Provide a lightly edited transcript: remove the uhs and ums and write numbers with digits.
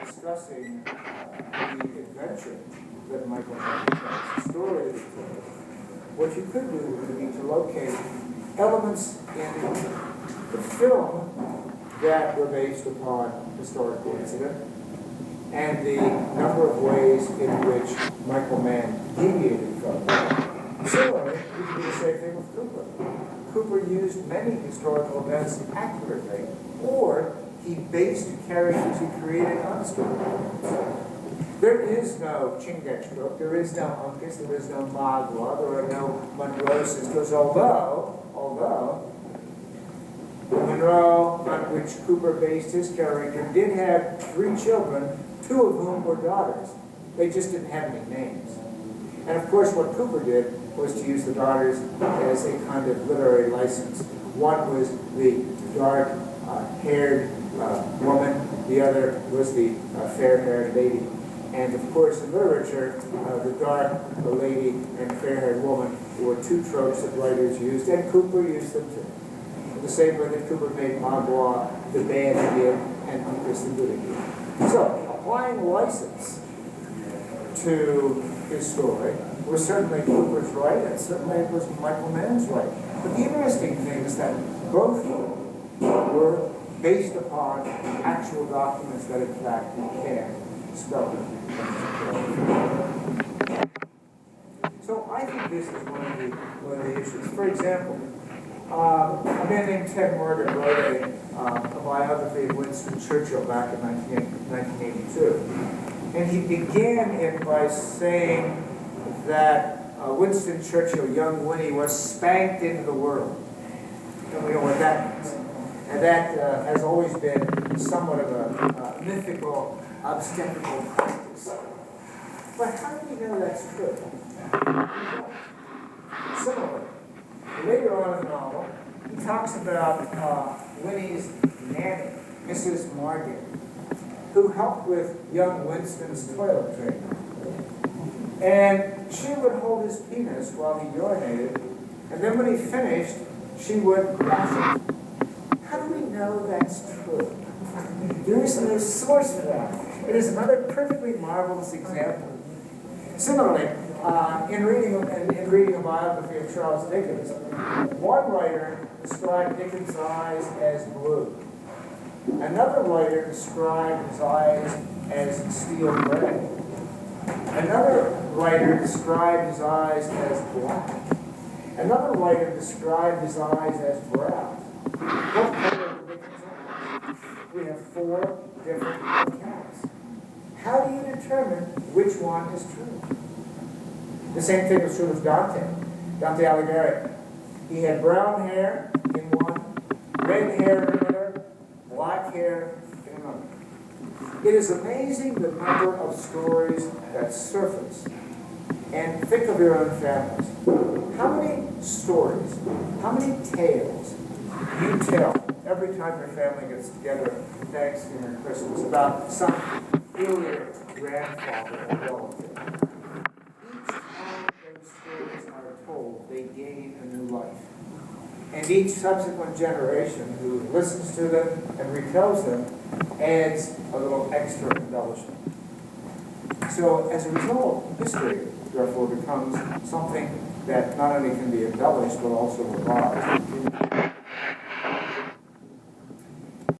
discussing the adventure that Michael Mann tells, the story that he tells, what you could do would be to locate elements in the film that were based upon historical incident, and the number of ways in which Michael Mann deviated from them. Similarly, you can do the same thing with Cooper. Cooper used many historical events accurately, or he based characters he created on stories. There is no Chingachgook, there is no Uncas, there is no Magua, there are no Monroe sisters, although the Monroe on which Cooper based his character did have 3 children, 2 of whom were daughters. They just didn't have any names. And of course what Cooper did was to use the daughters as a kind of literary license. One was the dark-haired woman, the other was the fair-haired lady. And of course in literature, the dark lady and fair-haired woman were 2 tropes that writers used, and Cooper used them too. In the same way that Cooper made Magua the bad Indian and Uncas the good Indian. So, applying license to his story was certainly Cooper's right, and certainly it was Michael Mann's right. But the interesting thing is that both of them were based upon actual documents that in fact became spelled. So I think this is one of the issues. For example, a man named Ted Morgan wrote a biography of Winston Churchill back in 1982. And he began it by saying that Winston Churchill, young Winnie, was spanked into the world. And we know what that means. And that has always been somewhat of a mythical, obstetrical practice. But how do we know that's true? Similarly, later on in the novel, he talks about Winnie's nanny, Mrs. Morgan, who helped with young Winston's toilet training. And she would hold his penis while he urinated, and then when he finished, she would crash it. How do we know that's true? There is no source for that. It is another perfectly marvelous example. Similarly, in reading a biography of Charles Dickens, one writer described Dickens' eyes as blue. Another writer described his eyes as steel gray. Another writer described his eyes as black. Another writer described his eyes as brown. What color are Dickens' eyes? We have 4 different accounts. How do you determine which one is true? The same thing was true with Dante Alighieri. He had brown hair in one, red hair in another, black hair in another. It is amazing the number of stories that surface. And think of your own families. How many stories, how many tales you tell every time your family gets together for Thanksgiving or Christmas about some earlier grandfather or relative? Each time those stories are told, they gain a new life. And each subsequent generation who listens to them and retells them adds a little extra embellishment. So as a result, history, therefore, becomes something that not only can be embellished, but also revised.